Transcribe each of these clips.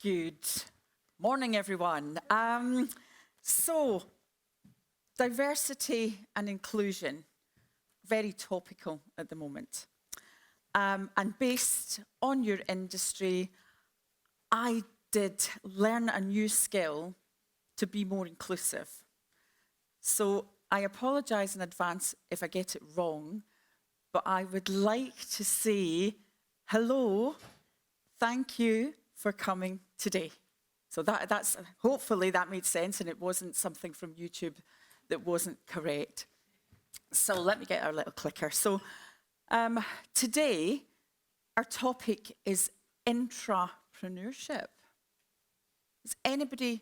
Good morning, everyone. So, diversity and inclusion, very topical at the moment. And based on your industry, I did learn a new skill to be more inclusive. So I apologise in advance if I get it wrong, but I would like to say hello, thank you for coming today. So that's hopefully that made sense and it wasn't something from YouTube that wasn't correct. So let me get our little clicker. So today, our topic is intrapreneurship. Does anybody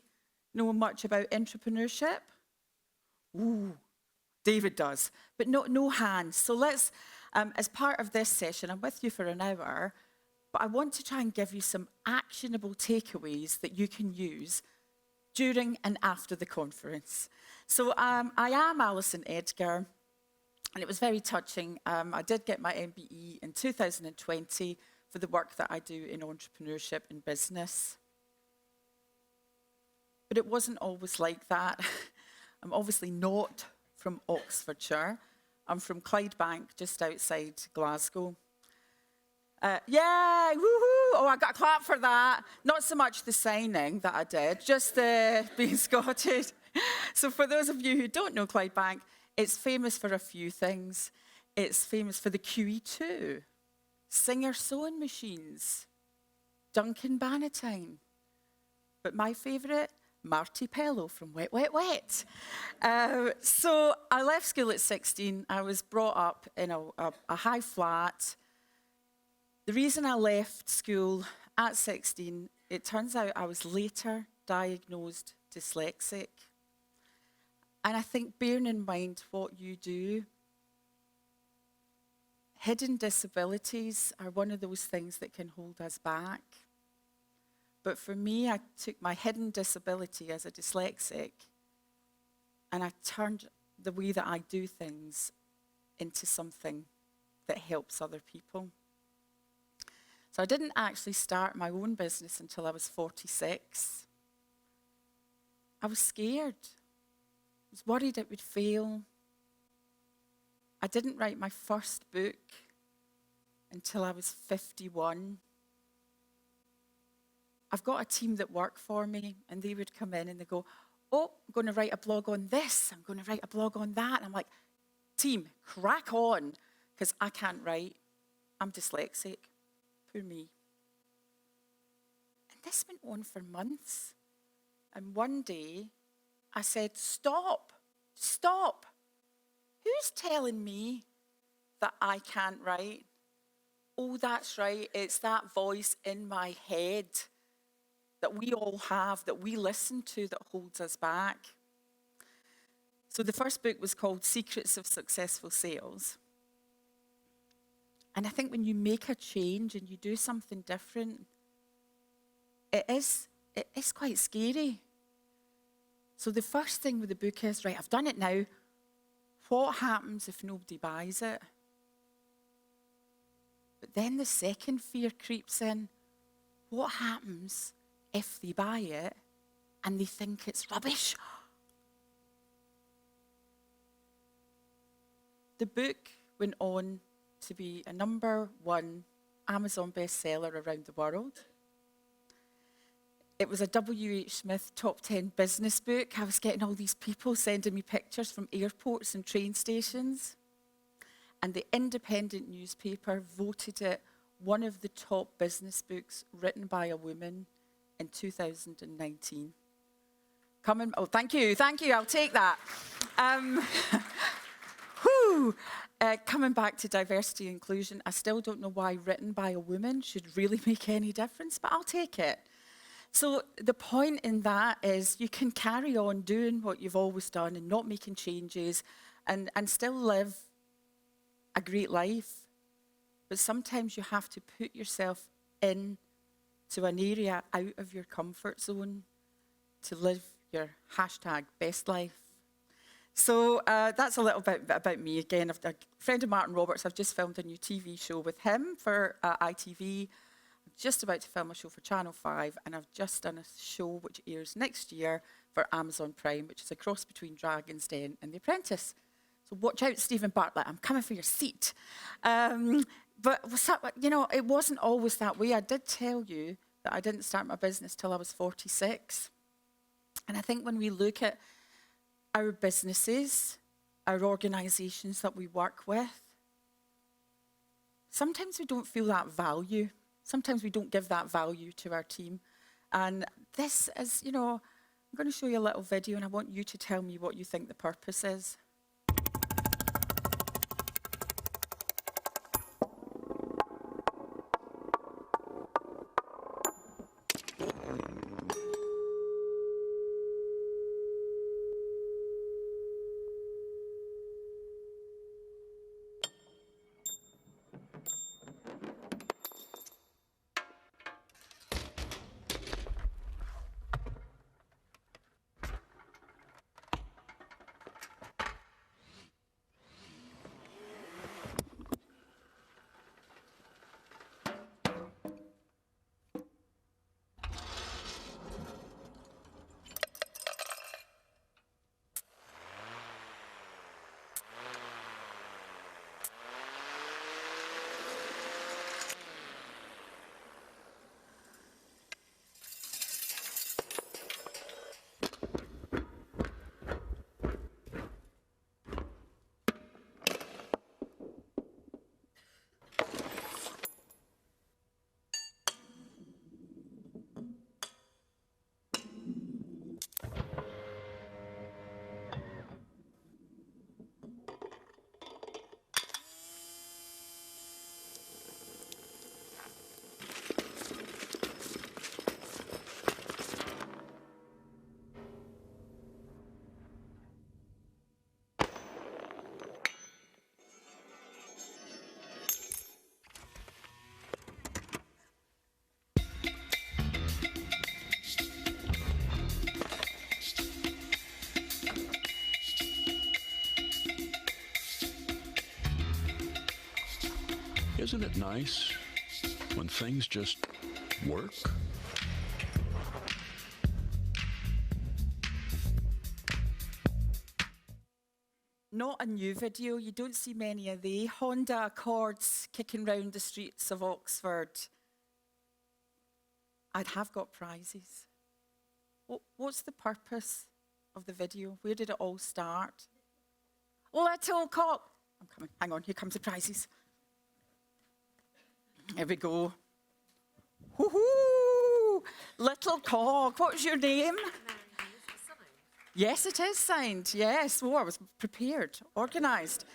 know much about entrepreneurship? Ooh, David does, but no hands. So let's, as part of this session, I'm with you for an hour, but I want to try and give you some actionable takeaways that you can use during and after the conference. So I am Alison Edgar, and it was very touching. I did get my MBE in 2020 for the work that I do in entrepreneurship and business. But it wasn't always like that. I'm obviously not from Oxfordshire. I'm from Clydebank, just outside Glasgow. Yeah, woohoo! Oh, I got a clap for that. Not so much the signing that I did, just being Scottish. So for those of you who don't know Clydebank, it's famous for a few things. It's famous for the QE2, Singer sewing machines, Duncan Bannatyne. But my favourite, Marty Pello from Wet, Wet, Wet. So I left school at 16. I was brought up in a high flat. The reason I left school at 16, it turns out I was later diagnosed dyslexic. And I think bearing in mind what you do, hidden disabilities are one of those things that can hold us back. But for me, I took my hidden disability as a dyslexic and I turned the way that I do things into something that helps other people. So I didn't actually start my own business until I was 46. I was scared. I was worried it would fail. I didn't write my first book until I was 51. I've got a team that work for me, and they would come in and they go, oh, I'm going to write a blog on this. I'm going to write a blog on that. And I'm like, team, crack on, because I can't write. I'm dyslexic. Poor me. And this went on for months. And one day, I said, stop. Who's telling me that I can't write? Oh, that's right. It's that voice in my head that we all have, that we listen to, that holds us back. So the first book was called Secrets of Successful Sales. And I think when you make a change and you do something different, it is quite scary. So the first thing with the book is, right, I've done it now. What happens if nobody buys it? But then the second fear creeps in. What happens if they buy it and they think it's rubbish? The book went on to be a #1 Amazon bestseller around the world. It was a W.H. Smith top 10 business book. I was getting all these people sending me pictures from airports and train stations. And the Independent newspaper voted it one of the top business books written by a woman in 2019. Thank you, I'll take that. Coming back to diversity and inclusion, I still don't know why written by a woman should really make any difference, but I'll take it. So the point in that is you can carry on doing what you've always done and not making changes and still live a great life. But sometimes you have to put yourself into an area out of your comfort zone to live your #best life. So that's a little bit about me. Again, a friend of Martin Roberts, I've just filmed a new TV show with him for ITV. just about to film a show for Channel 5, and I've just done a show which airs next year for Amazon Prime, which is a cross between Dragon's Den and The Apprentice. So watch out, Stephen Bartlett, I'm coming for your seat. But you know, it wasn't always that way. I did tell you that I didn't start my business till I was 46. And I think when we look at our businesses, our organisations that we work with, sometimes we don't feel that value. Sometimes we don't give that value to our team. And this is, you know, I'm going to show you a little video, and I want you to tell me what you think the purpose is. Isn't it nice when things just work? Not a new video. You don't see many of the Honda Accords kicking round the streets of Oxford. I'd have got prizes. What's the purpose of the video? Where did it all start? Little cock. I'm coming. Hang on. Here comes the prizes. Here we go. Woohoo! Little Cog. What's your name? Yes, it is signed. Yes. Oh, I was prepared, organised.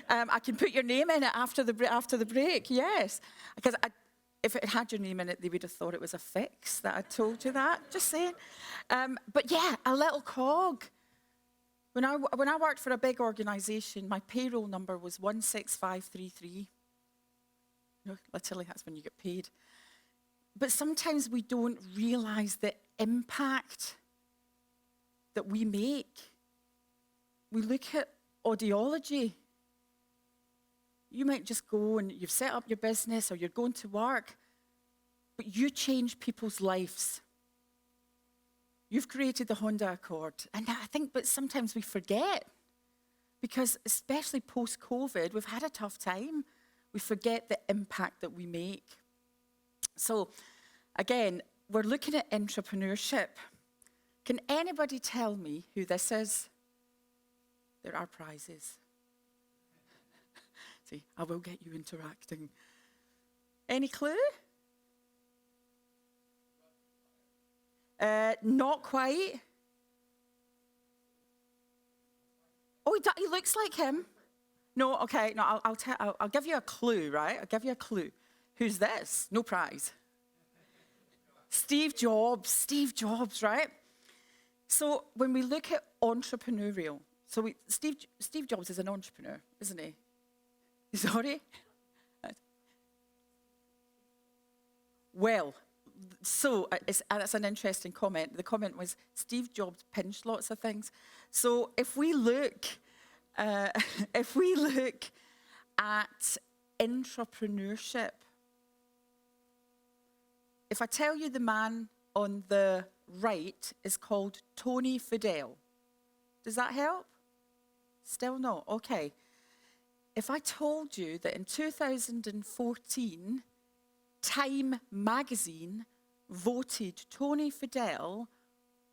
I can put your name in it after the break. Yes, because if it had your name in it, they would have thought it was a fix that I told you that. Just saying. But yeah, a little cog. When I worked for a big organisation, my payroll number was 16533. No, literally, that's when you get paid. But sometimes we don't realise the impact that we make. We look at audiology. You might just go and you've set up your business or you're going to work, but you change people's lives. You've created the Honda Accord. And I think, but sometimes we forget, because especially post-COVID, we've had a tough time. We forget the impact that we make. So again, we're looking at entrepreneurship. Can anybody tell me who this is? There are prizes. See, I will get you interacting. Any clue? Not quite. Oh, he looks like him. No, okay, no, I'll give you a clue, right? I'll give you a clue. Who's this? No prize. Steve Jobs, right? So when we look at entrepreneurial, Steve Jobs is an entrepreneur, isn't he? Sorry? Well, so that's an interesting comment. The comment was, Steve Jobs pinched lots of things. So if we look at entrepreneurship, if I tell you the man on the right is called Tony Fidel, does that help? Still no? Okay. If I told you that in 2014, Time magazine voted Tony Fidel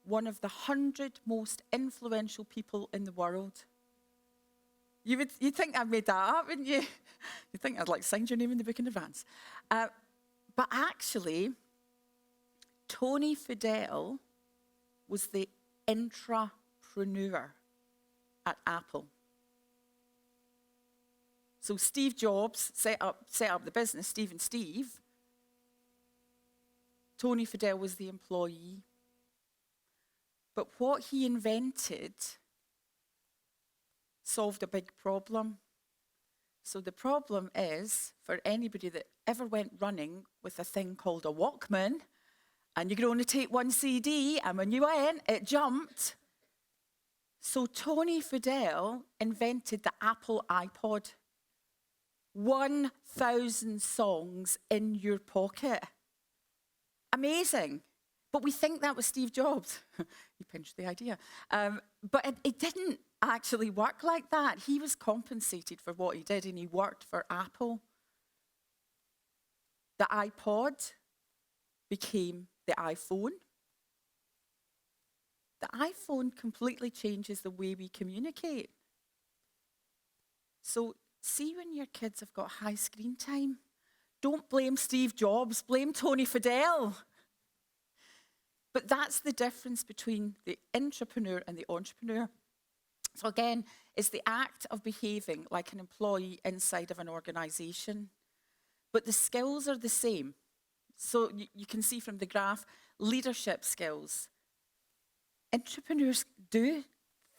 one of the 100 most influential people in the world, you'd think I made that up, wouldn't you? You'd think I'd like signed your name in the book in advance. But actually, Tony Fidel was the intrapreneur at Apple. So Steve Jobs set up the business, Steve and Steve. Tony Fidel was the employee. But what he invented solved a big problem. So the problem is, for anybody that ever went running with a thing called a Walkman, and you could only take one CD, and when you went, it jumped. So Tony Fidel invented the Apple iPod. 1,000 songs in your pocket. Amazing. But we think that was Steve Jobs. He pinched the idea. But it didn't actually work like that. He was compensated for what he did, and he worked for Apple. The iPod became the iPhone. The iPhone completely changes the way we communicate. So see when your kids have got high screen time, don't blame Steve Jobs, blame Tony Fidel. But that's the difference between the intrapreneur and the entrepreneur. So again, it's the act of behaving like an employee inside of an organization. But the skills are the same. So you can see from the graph, leadership skills. Entrepreneurs do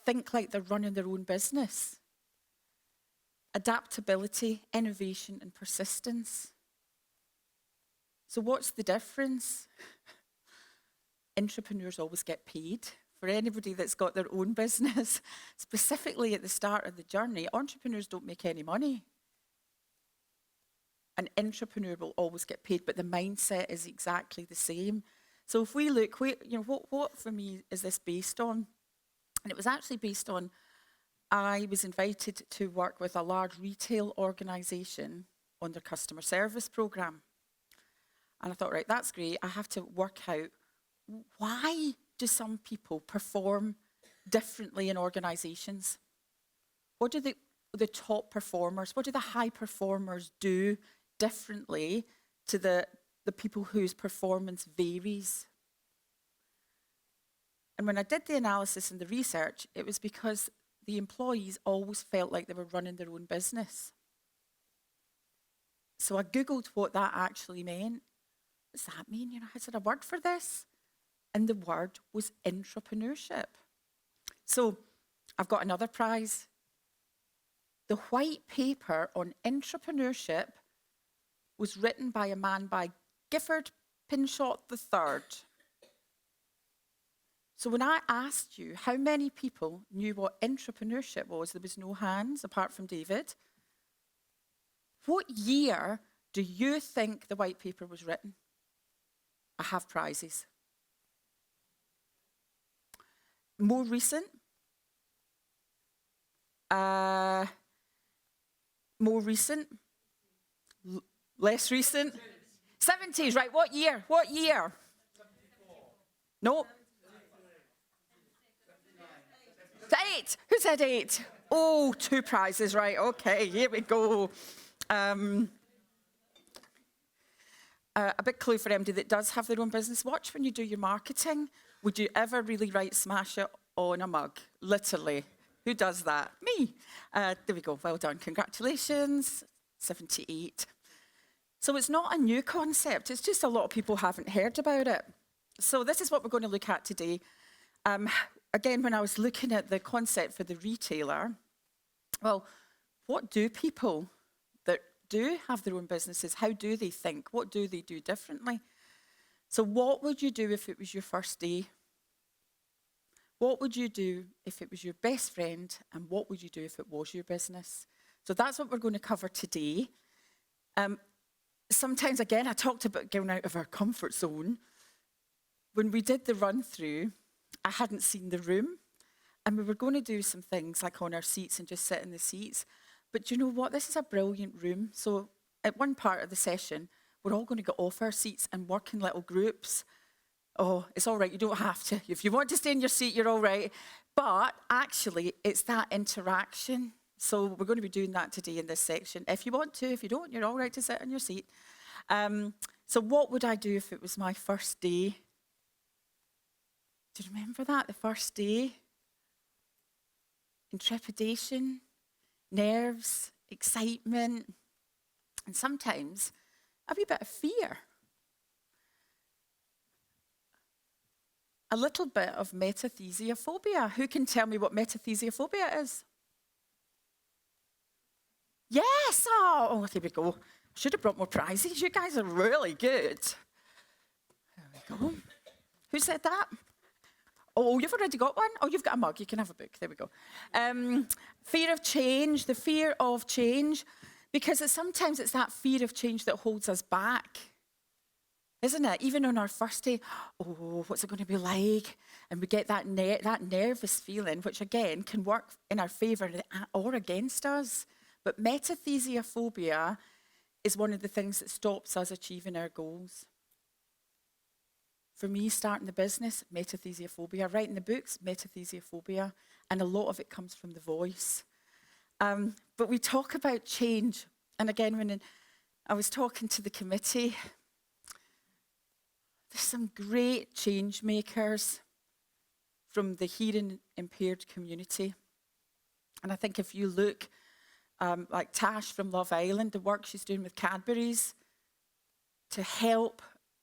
think like they're running their own business. Adaptability, innovation, and persistence. So what's the difference? Entrepreneurs always get paid. For anybody that's got their own business, specifically at the start of the journey, entrepreneurs don't make any money. An entrepreneur will always get paid, but the mindset is exactly the same. So if we look, what for me is this based on? And it was actually based on, I was invited to work with a large retail organisation on their customer service programme. And I thought, right, that's great. I have to work out, why do some people perform differently in organisations? What do the top performers, what do the high performers do differently to the people whose performance varies? And when I did the analysis and the research, it was because the employees always felt like they were running their own business. So I Googled what that actually meant. What does that mean? Is there a word for this? And the word was intrapreneurship. So I've got another prize. The white paper on intrapreneurship was written by a man by Gifford Pinchot III. So when I asked you how many people knew what intrapreneurship was, there was no hands apart from David. What year do you think the white paper was written? I have prizes. More recent? More recent? Less recent? 70s, right? What year? What year? 74. No. 8. Who said 8? Oh, 2 prizes, right? Okay, here we go. A big clue for MD that does have their own business. Watch when you do your marketing. Would you ever really write smash it on a mug? Literally. Who does that? Me. There we go. Well done. Congratulations. 78. So it's not a new concept. It's just a lot of people haven't heard about it. So this is what we're going to look at today. Again, when I was looking at the concept for the retailer, well, what do people that do have their own businesses, how do they think? What do they do differently? So what would you do if it was your first day? What would you do if it was your best friend? And what would you do if it was your business? So that's what we're going to cover today. sometimes, again, I talked about getting out of our comfort zone. When we did the run through, I hadn't seen the room, and we were going to do some things like on our seats and just sit in the seats. But you know what? This is a brilliant room. So at one part of the session, we're all going to get off our seats and work in little groups. Oh, it's all right. You don't have to. If you want to stay in your seat, you're all right. But actually, it's that interaction. So we're going to be doing that today in this section. If you want to, if you don't, you're all right to sit in your seat. So what would I do if it was my first day? Do you remember that, the first day? Intrepidation, nerves, excitement, and sometimes a wee bit of fear. A little bit of metathesiophobia. Who can tell me what metathesiophobia is? Yes! Oh, there we go. Should have brought more prizes. You guys are really good. There we go. Who said that? Oh, you've already got one? Oh, you've got a mug. You can have a book. There we go. Fear of change, the fear of change. Because sometimes it's that fear of change that holds us back. Isn't it? Even on our first day, oh, what's it going to be like? And we get that nervous feeling, which again can work in our favour or against us. But metathesiophobia is one of the things that stops us achieving our goals. For me, starting the business, metathesiophobia. Writing the books, metathesiophobia. And a lot of it comes from the voice. But we talk about change. And again, when I was talking to the committee, there's some great change makers from the hearing impaired community. And I think if you look, like Tash from Love Island, the work she's doing with Cadbury's to help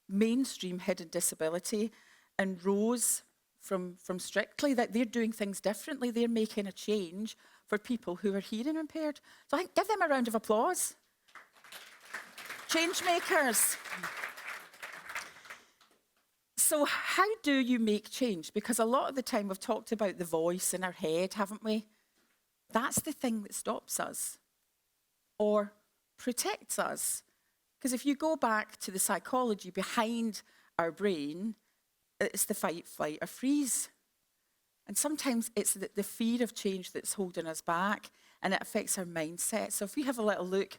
mainstream hidden disability, and Rose from Strictly, that they're doing things differently. They're making a change for people who are hearing impaired. So I think give them a round of applause. Change makers. So how do you make change? Because a lot of the time we've talked about the voice in our head, haven't we? That's the thing that stops us or protects us. Because if you go back to the psychology behind our brain, it's the fight, flight, or freeze. And sometimes it's the fear of change that's holding us back, and it affects our mindset. So if we have a little look,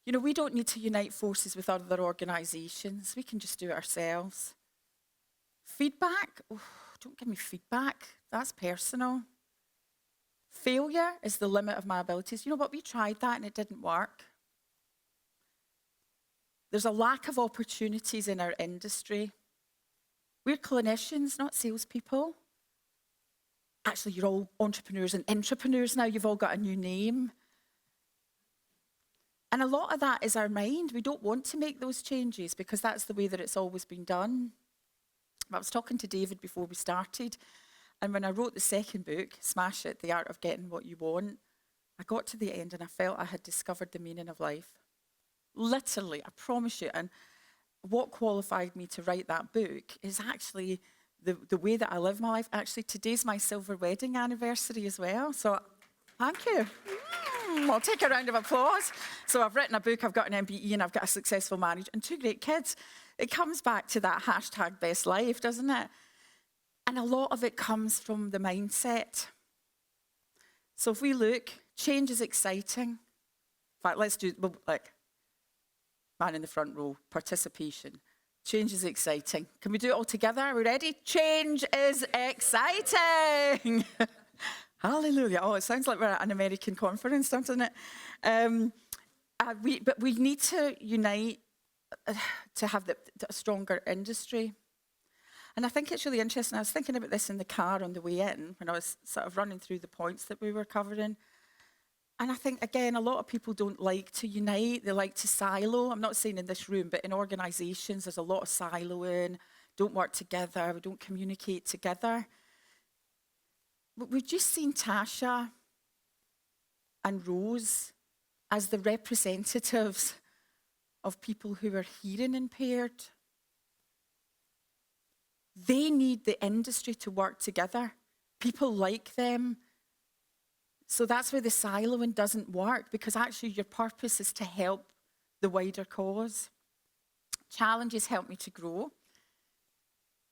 you know, we don't need to unite forces with other organisations. We can just do it ourselves. Feedback? Oh, don't give me feedback. That's personal. Failure is the limit of my abilities. You know what? We tried that and it didn't work. There's a lack of opportunities in our industry. We're clinicians, not salespeople. Actually, you're all entrepreneurs and intrapreneurs now. You've all got a new name. And a lot of that is our mind. We don't want to make those changes because that's the way that it's always been done. I was talking to David before we started, and when I wrote the second book, Smash It, The Art of Getting What You Want, I got to the end and I felt I had discovered the meaning of life. Literally, I promise you. And what qualified me to write that book is actually the way that I live my life. Actually, today's my silver wedding anniversary as well. So thank you. I'll take a round of applause. So I've written a book, I've got an MBE, and I've got a successful marriage and 2 great kids. It comes back to that hashtag best life, doesn't it? And a lot of it comes from the mindset. So if we look, change is exciting. In fact, let's do, like, man in the front row, participation. Change is exciting. Can we do it all together? Are we ready? Change is exciting. Hallelujah. Oh, it sounds like we're at an American conference, doesn't it? But we need to unite to have a stronger industry. And I think it's really interesting. I was thinking about this in the car on the way in when I was sort of running through the points that we were covering. And I think, again, a lot of people don't like to unite. They like to silo. I'm not saying in this room, but in organisations, there's a lot of siloing. Don't work together. We don't communicate together. But we've just seen Tasha and Rose as the representatives of people who are hearing impaired. They need the industry to work together. People like them. So that's where the siloing doesn't work, because actually your purpose is to help the wider cause. Challenges help me to grow.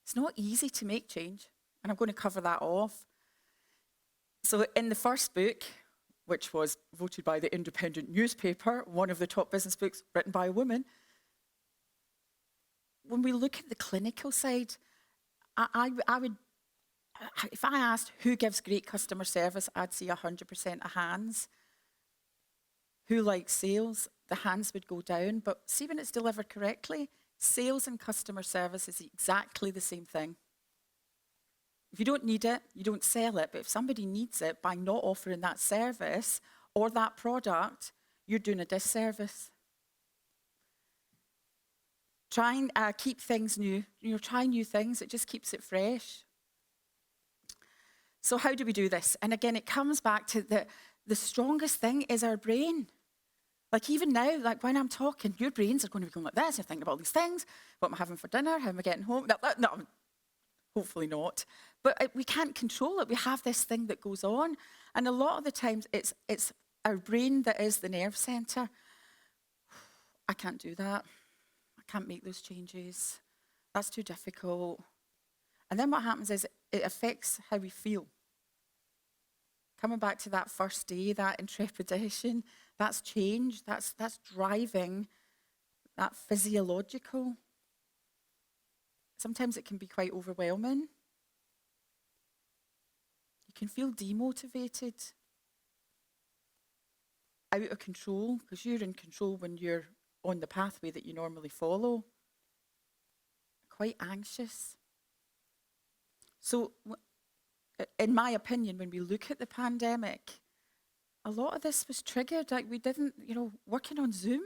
It's not easy to make change, and I'm going to cover that off. So in the first book, which was voted by the Independent newspaper, one of the top business books written by a woman, when we look at the clinical side, I would, if I asked who gives great customer service, I'd see 100% of hands. Who likes sales? The hands would go down. But see, when it's delivered correctly, sales and customer service is exactly the same thing. If you don't need it, you don't sell it. But if somebody needs it, by not offering that service or that product, you're doing a disservice. Try and keep things new. Try new things. It just keeps it fresh. So how do we do this? And again, it comes back to the strongest thing is our brain. Like even now, like when I'm talking, your brains are going to be going like this. You're thinking about all these things. What am I having for dinner? How am I getting home? No, hopefully not. But we can't control it. We have this thing that goes on. And a lot of the times, it's our brain that is the nerve center. I can't do that. I can't make those changes. That's too difficult. And then what happens is it affects how we feel. Coming back to that first day, that intrepidation, that's change, that's driving, that physiological. Sometimes it can be quite overwhelming. You can feel demotivated, out of control, because you're in control when you're on the pathway that you normally follow. Quite anxious. So, in my opinion, when we look at the pandemic, a lot of this was triggered. Like we didn't, working on Zoom,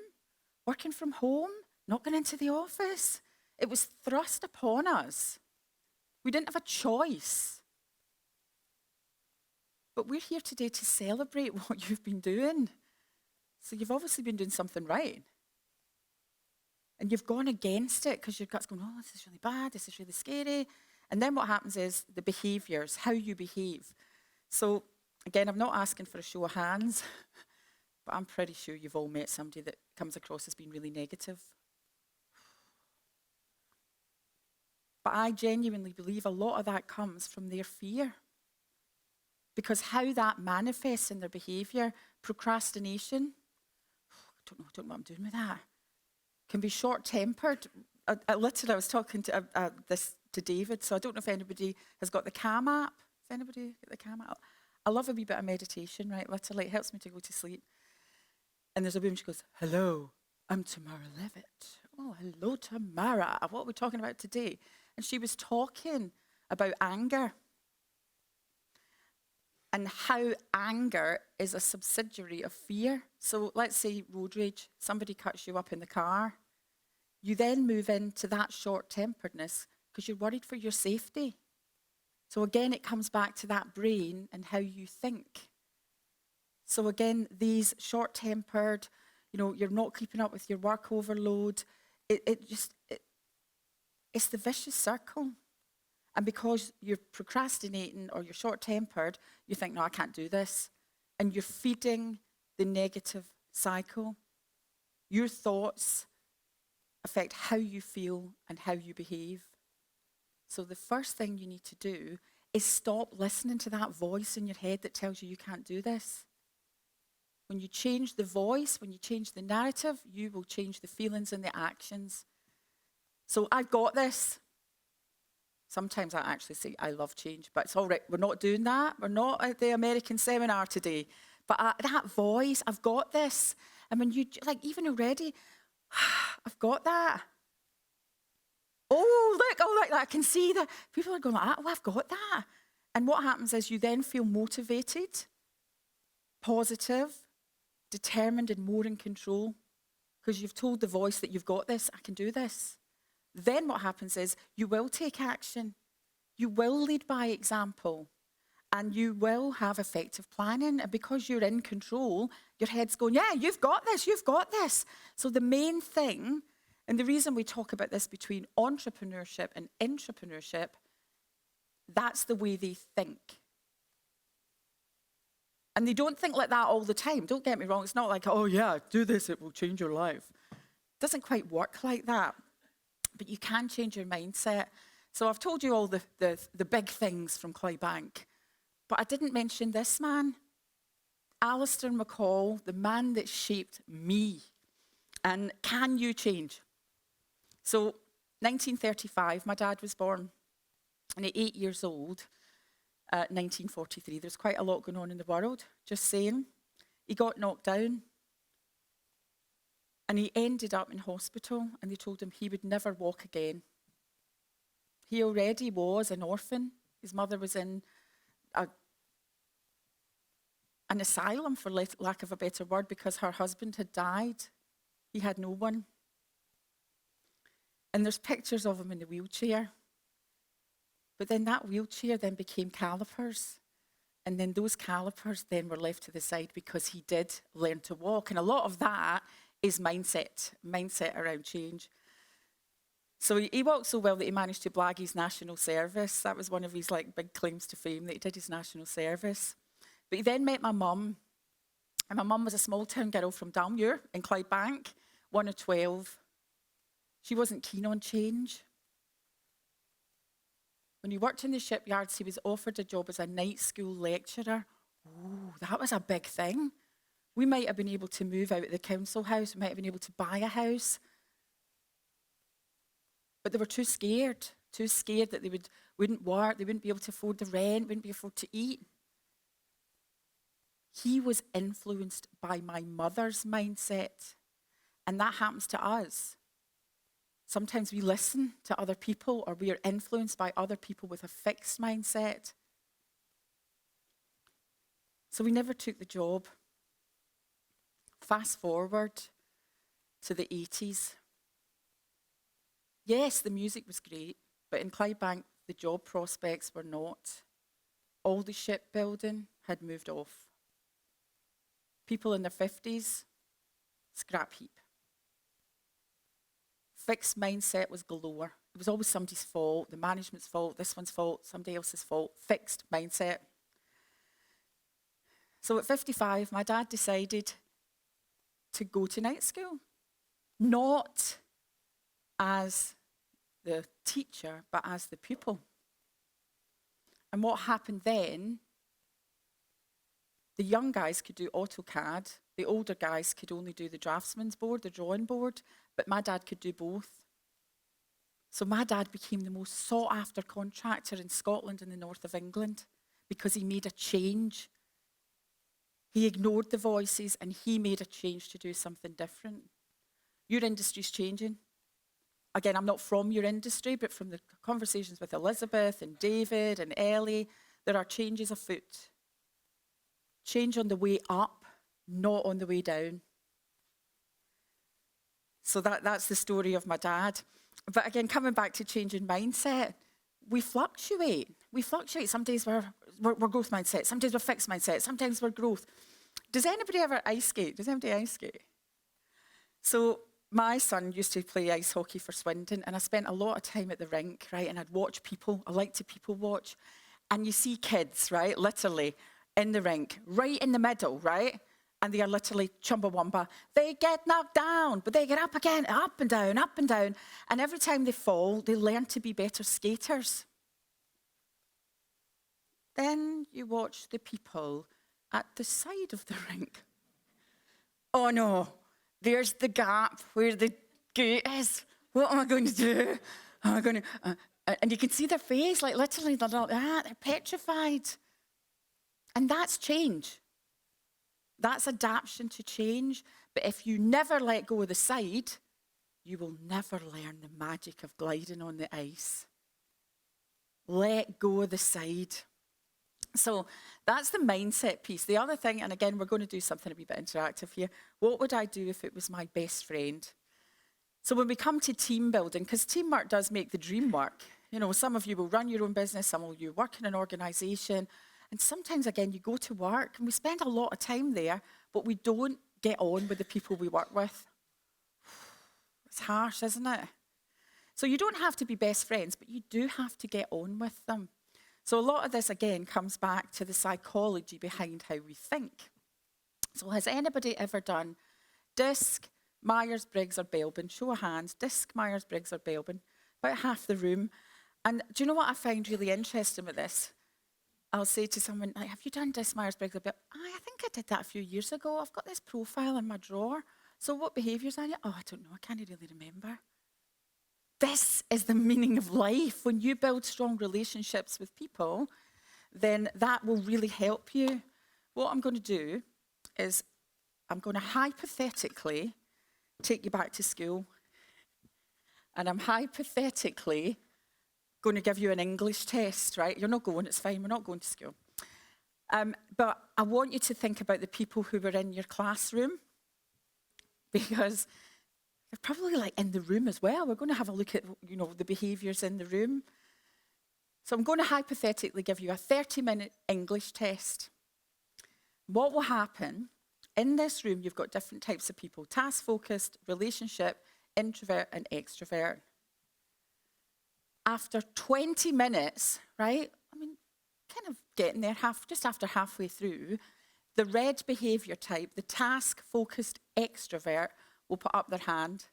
working from home, not going into the office. It was thrust upon us. We didn't have a choice. But we're here today to celebrate what you've been doing. So you've obviously been doing something right. And you've gone against it because your gut's going, oh, this is really bad, this is really scary. And then what happens is the behaviours, how you behave. So again, I'm not asking for a show of hands, but I'm pretty sure you've all met somebody that comes across as being really negative. But I genuinely believe a lot of that comes from their fear. Because how that manifests in their behaviour, procrastination, I don't know what I'm doing with that, can be short-tempered. I was talking to to David, so I don't know if anybody has got the Calm app. Has anybody got the Calm app? I love a wee bit of meditation, right? Literally, it helps me to go to sleep. And there's a woman, she goes, hello, I'm Tamara Levitt. Oh, hello, Tamara. What are we talking about today? And she was talking about anger and how anger is a subsidiary of fear. So let's say road rage, somebody cuts you up in the car. You then move into that short-temperedness because you're worried for your safety. So again, it comes back to that brain and how you think. So again, these short-tempered, you're not keeping up with your work overload. It's the vicious circle. And because you're procrastinating or you're short-tempered, you think, no, I can't do this. And you're feeding the negative cycle. Your thoughts affect how you feel and how you behave. So the first thing you need to do is stop listening to that voice in your head that tells you can't do this. When you change the voice, when you change the narrative, you will change the feelings and the actions. So I've got this. Sometimes I actually say, I love change, but it's all right. We're not doing that. We're not at the American seminar today. But that voice, I've got this. And when you, even already, I've got that. Oh, look, I can see that. People are going like that. Oh, I've got that. And what happens is you then feel motivated, positive, determined and more in control because you've told the voice that you've got this, I can do this. Then what happens is you will take action. You will lead by example. And you will have effective planning. And because you're in control, your head's going, yeah, you've got this, you've got this. So the main thing, and the reason we talk about this between entrepreneurship and intrapreneurship, that's the way they think. And they don't think like that all the time. Don't get me wrong. It's not like, oh yeah, do this, it will change your life. It doesn't quite work like that. but you can change your mindset. So I've told you all the big things from Clydebank, but I didn't mention this man, Alistair McCall, the man that shaped me. And can you change? So 1935, my dad was born, and at 8 years old, 1943, there's quite a lot going on in the world, just saying. He got knocked down, and he ended up in hospital, and they told him he would never walk again. He already was an orphan. His mother was in an asylum, for lack of a better word, because her husband had died. He had no one. And there's pictures of him in the wheelchair. But then that wheelchair then became calipers. And then those calipers then were left to the side because he did learn to walk. And a lot of that is mindset around change. So he walked so well that he managed to blag his national service. That was one of his big claims to fame, that he did his national service. But he then met my mum. And my mum was a small town girl from Dalmuir in Clydebank, one of 12. She wasn't keen on change. When he worked in the shipyards, he was offered a job as a night school lecturer. Oh, that was a big thing. We might have been able to move out of the council house. We might have been able to buy a house. But they were too scared that they wouldn't work, they wouldn't be able to afford the rent, wouldn't be able to eat. He was influenced by my mother's mindset. And that happens to us. Sometimes we listen to other people, or we are influenced by other people with a fixed mindset. So we never took the job. Fast forward to the 80s. Yes, the music was great, but in Clydebank, the job prospects were not. All the shipbuilding had moved off. People in their 50s, scrap heap. Fixed mindset was galore. It was always somebody's fault, the management's fault, this one's fault, somebody else's fault. Fixed mindset. So at 55, my dad decided to go to night school. Not as the teacher, but as the pupil. And what happened then, the young guys could do AutoCAD, the older guys could only do the draftsman's board, the drawing board, but my dad could do both. So my dad became the most sought-after contractor in Scotland and the north of England because he made a change. He ignored the voices and he made a change to do something different. Your industry's changing. Again, I'm not from your industry, but from the conversations with Elizabeth and David and Ellie, there are changes afoot. Change on the way up, not on the way down. So that's the story of my dad. But again, coming back to changing mindset, we fluctuate. Some days we're growth mindset, some days we're fixed mindset, sometimes we're growth. Does anybody ever ice skate? Does anybody ice skate? So my son used to play ice hockey for Swindon, and I spent a lot of time at the rink, right? And I'd watch people. I like to people watch. And you see kids, right, literally in the rink, right in the middle, right? And they are literally chumbawamba. They get knocked down, but they get up again, up and down, up and down. And every time they fall, they learn to be better skaters. Then you watch the people at the side of the rink. Oh no, there's the gap where the gate is. What am I going to do? Am I going to... and you can see their face, like literally, they're petrified. And that's change. That's adaptation to change. But if you never let go of the side, you will never learn the magic of gliding on the ice. Let go of the side. So that's the mindset piece. The other thing, and again, we're going to do something a wee bit interactive here. What would I do if it was my best friend? So when we come to team building, because teamwork does make the dream work. You know, some of you will run your own business, some of you work in an organisation. And sometimes, again, you go to work and we spend a lot of time there, but we don't get on with the people we work with. It's harsh, isn't it? So you don't have to be best friends, but you do have to get on with them. So a lot of this, again, comes back to the psychology behind how we think. So has anybody ever done DISC, Myers-Briggs or Belbin? Show of hands. DISC, Myers-Briggs or Belbin. About half the room. And do you know what I find really interesting with this? I'll say to someone, like, have you done DISC, Myers-Briggs or Belbin? I think I did that a few years ago. I've got this profile in my drawer. So what behaviours are you? Oh, I don't know. I can't really remember. This is the meaning of life. When you build strong relationships with people, then that will really help you. What I'm going to do is I'm going to hypothetically take you back to school. And I'm hypothetically going to give you an English test, right? You're not going, it's fine, we're not going to school. But I want you to think about the people who were in your classroom, because they're probably like in the room as well. We're going to have a look at, the behaviours in the room. So I'm going to hypothetically give you a 30-minute English test. What will happen, in this room, you've got different types of people: task-focused, relationship, introvert and extrovert. After 20 minutes, right, kind of getting there, just after halfway through, the red behaviour type, the task-focused extrovert, will put up their hand.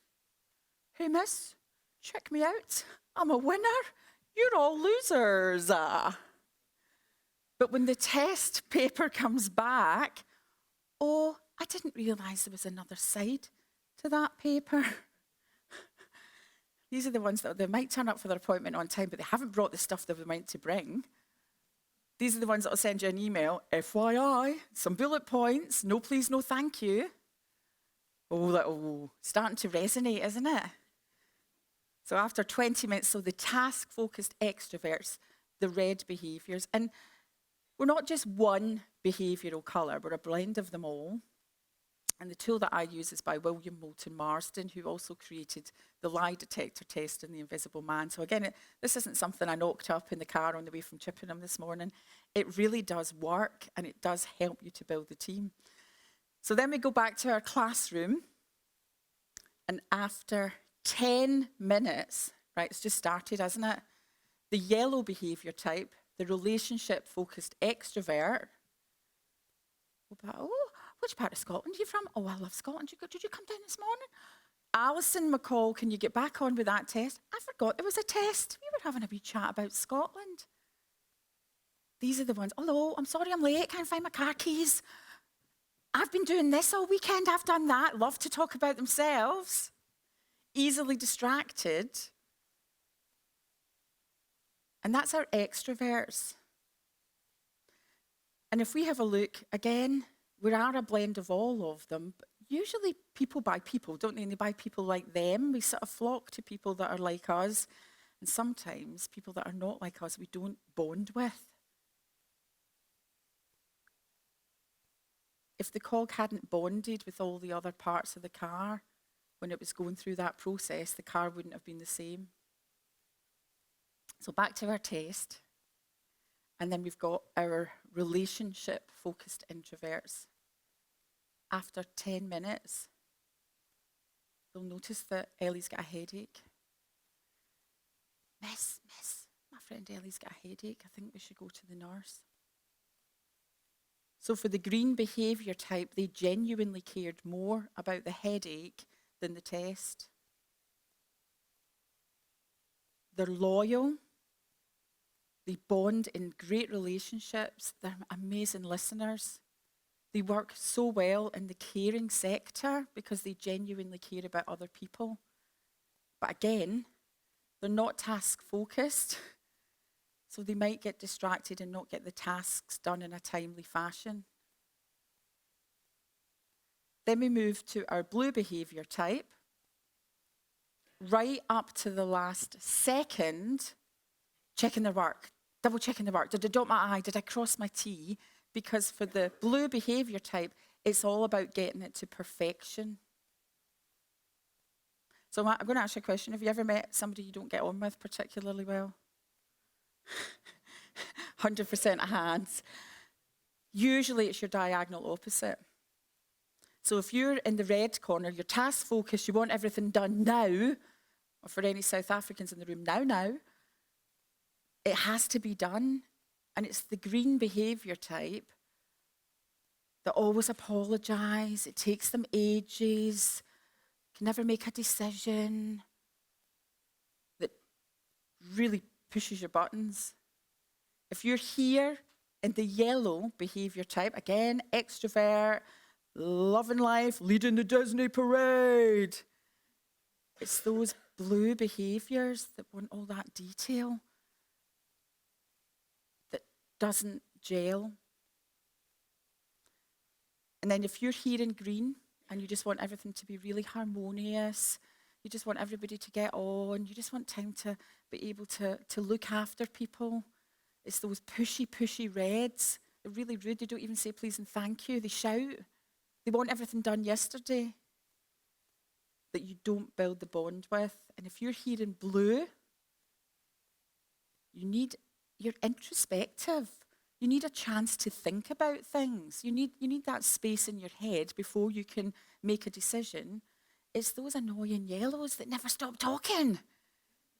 Hey, miss, check me out. I'm a winner. You're all losers. But when the test paper comes back, oh, I didn't realise there was another side to that paper. These are the ones that they might turn up for their appointment on time, but they haven't brought the stuff they were meant to bring. These are the ones that will send you an email, FYI, some bullet points, no please, no thank you. Oh, starting to resonate, isn't it? So after 20 minutes, so the task-focused extroverts, the red behaviours. And we're not just one behavioural colour, we're a blend of them all. And the tool that I use is by William Moulton Marsden, who also created the lie detector test in The Invisible Man. So again, this isn't something I knocked up in the car on the way from Chippenham this morning. It really does work, and it does help you to build the team. So then we go back to our classroom, and after 10 minutes, right, it's just started, hasn't it? The yellow behaviour type, the relationship-focused extrovert, which part of Scotland are you from? Oh, I love Scotland. Did you come down this morning? Alison McCall, can you get back on with that test? I forgot there was a test. We were having a wee chat about Scotland. These are the ones. Hello, I'm sorry I'm late. Can't find my car keys. I've been doing this all weekend. I've done that. Love to talk about themselves. Easily distracted. And that's our extroverts. And if we have a look, again, we are a blend of all of them. But usually people buy people, don't they? And they buy people like them. We sort of flock to people that are like us. And sometimes people that are not like us, we don't bond with. If the cog hadn't bonded with all the other parts of the car when it was going through that process, the car wouldn't have been the same. So back to our test. And then we've got our relationship-focused introverts. After 10 minutes, you'll notice that Ellie's got a headache. Miss, my friend Ellie's got a headache. I think we should go to the nurse. So for the green behaviour type, they genuinely cared more about the headache than the test. They're loyal. They bond in great relationships. They're amazing listeners. They work so well in the caring sector because they genuinely care about other people. But again, they're not task-focused, so they might get distracted and not get the tasks done in a timely fashion. Then we move to our blue behaviour type. Right up to the last second, checking their work, double checking their work. Did I dot my I? Did I cross my T? Because for the blue behaviour type, it's all about getting it to perfection. So I'm going to ask you a question. Have you ever met somebody you don't get on with particularly well? 100% of hands. Usually it's your diagonal opposite. So if you're in the red corner, you're task focused, you want everything done now, or for any South Africans in the room, now, it has to be done. And it's the green behaviour type that always apologise, it takes them ages, never make a decision that really pushes your buttons. If you're here in the yellow behaviour type, again, extrovert, loving life, leading the Disney parade. It's those blue behaviours that want all that detail, that doesn't gel. And then if you're here in green and you just want everything to be really harmonious, you just want everybody to get on, you just want time to be able to look after people. It's those pushy reds. They're really rude. They don't even say please and thank you. They shout. They want everything done yesterday that you don't build the bond with. And if you're here in blue, you're introspective. You need a chance to think about things. You need that space in your head before you can make a decision. It's those annoying yellows that never stop talking,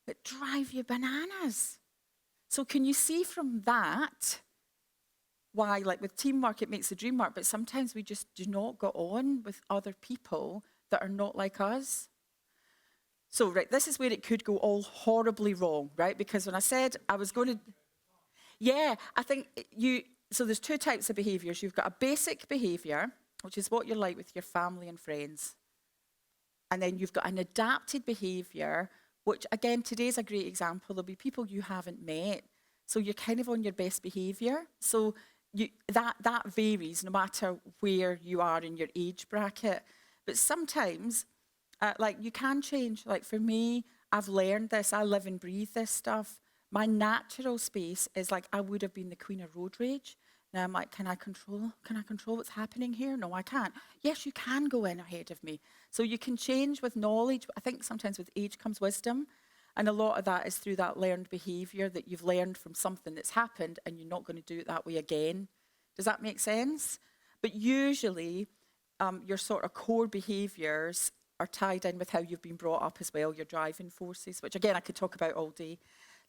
that drive you bananas. So can you see from that why, like with teamwork, it makes the dream work, but sometimes we just do not get on with other people that are not like us? So, right, this is where it could go all horribly wrong, right? Because when I said I was going to... Yeah, I think so there's two types of behaviours. You've got a basic behaviour, which is what you're like with your family and friends. And then you've got an adapted behaviour, which, again, today's a great example. There'll be people you haven't met, so you're kind of on your best behaviour. So that varies no matter where you are in your age bracket. But sometimes, like, you can change. Like, for me, I've learned this. I live and breathe this stuff. My natural space is like I would have been the queen of road rage. Now I'm like, can I control what's happening here? No, I can't. Yes, you can go in ahead of me. So you can change with knowledge. I think sometimes with age comes wisdom. And a lot of that is through that learned behaviour that you've learned from something that's happened and you're not going to do it that way again. Does that make sense? But usually your sort of core behaviours are tied in with how you've been brought up as well, your driving forces, which again I could talk about all day.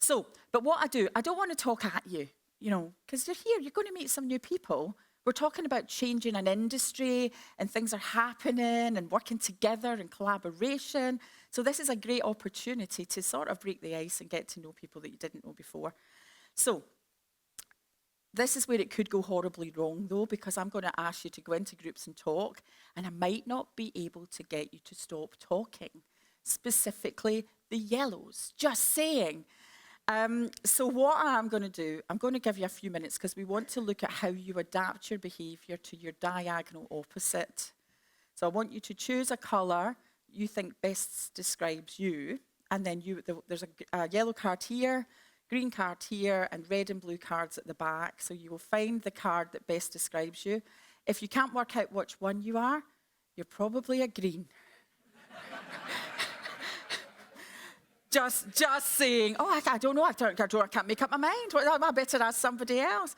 So, but what I don't want to talk at you, because you're here, you're going to meet some new people. We're talking about changing an industry and things are happening and working together and collaboration. So this is a great opportunity to sort of break the ice and get to know people that you didn't know before. So this is where it could go horribly wrong though, because I'm going to ask you to go into groups and talk, and I might not be able to get you to stop talking, specifically the yellows, just saying. So what I'm going to do, I'm going to give you a few minutes because we want to look at how you adapt your behaviour to your diagonal opposite. So I want you to choose a colour you think best describes you, and then there's a yellow card here, green card here, and red and blue cards at the back. So you will find the card that best describes you. If you can't work out which one you are, you're probably a green. Just saying, I don't know, I can't make up my mind. I better ask somebody else.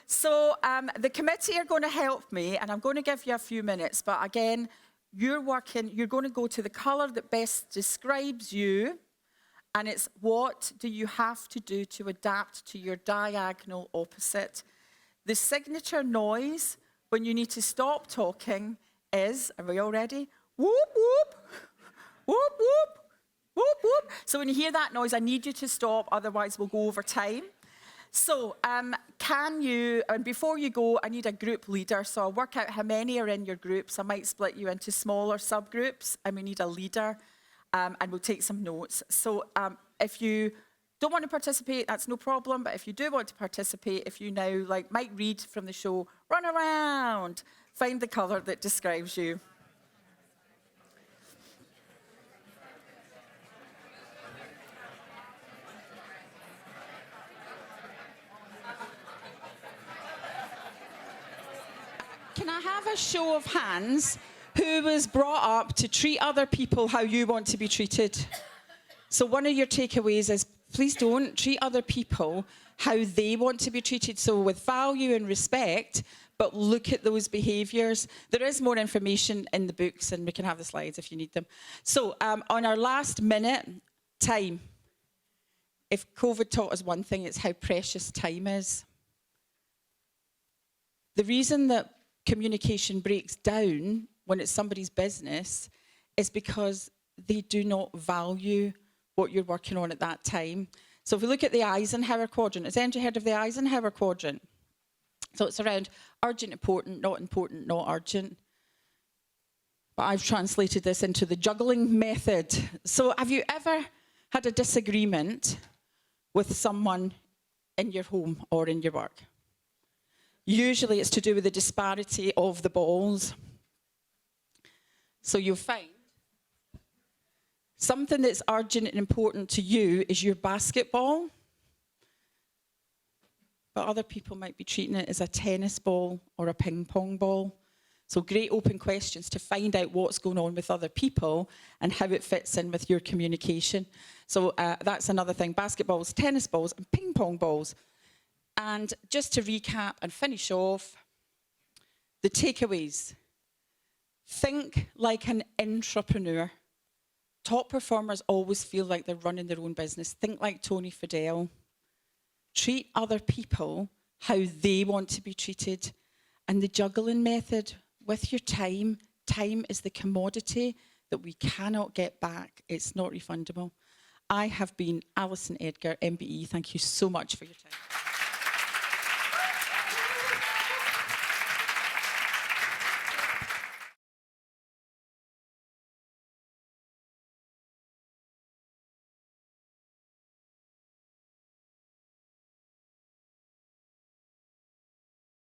So the committee are going to help me, and I'm going to give you a few minutes. But again, you're going to go to the colour that best describes you, and it's what do you have to do to adapt to your diagonal opposite. The signature noise when you need to stop talking is, are we all ready? Whoop, whoop, whoop, whoop. Whoop, whoop. So when you hear that noise, I need you to stop, otherwise we'll go over time. So and before you go, I need a group leader. So I'll work out how many are in your groups. I might split you into smaller subgroups, and we need a leader, and we'll take some notes. So if you don't want to participate, that's no problem. But if you do want to participate, if you now might read from the show, run around, find the colour that describes you. Can I have a show of hands who was brought up to treat other people how you want to be treated? So one of your takeaways is please don't treat other people how they want to be treated. So with value and respect, but look at those behaviours. There is more information in the books, and we can have the slides if you need them. So on our last minute, time. If COVID taught us one thing, it's how precious time is. The reason that communication breaks down when it's somebody's business is because they do not value what you're working on at that time. So if we look at the Eisenhower quadrant, has anybody heard of the Eisenhower quadrant? So it's around urgent, important, not urgent. But I've translated this into the juggling method. So have you ever had a disagreement with someone in your home or in your work? Usually it's to do with the disparity of the balls. So you'll find something that's urgent and important to you is your basketball, but other people might be treating it as a tennis ball or a ping pong ball. So great open questions to find out what's going on with other people and how it fits in with your communication. So that's another thing, basketballs, tennis balls and ping pong balls. And just to recap and finish off, the takeaways. Think like an intrapreneur. Top performers always feel like they're running their own business. Think like Tony Fadell. Treat other people how they want to be treated. And the juggling method with your time. Time is the commodity that we cannot get back. It's not refundable. I have been Alison Edgar MBE. Thank you so much for your time.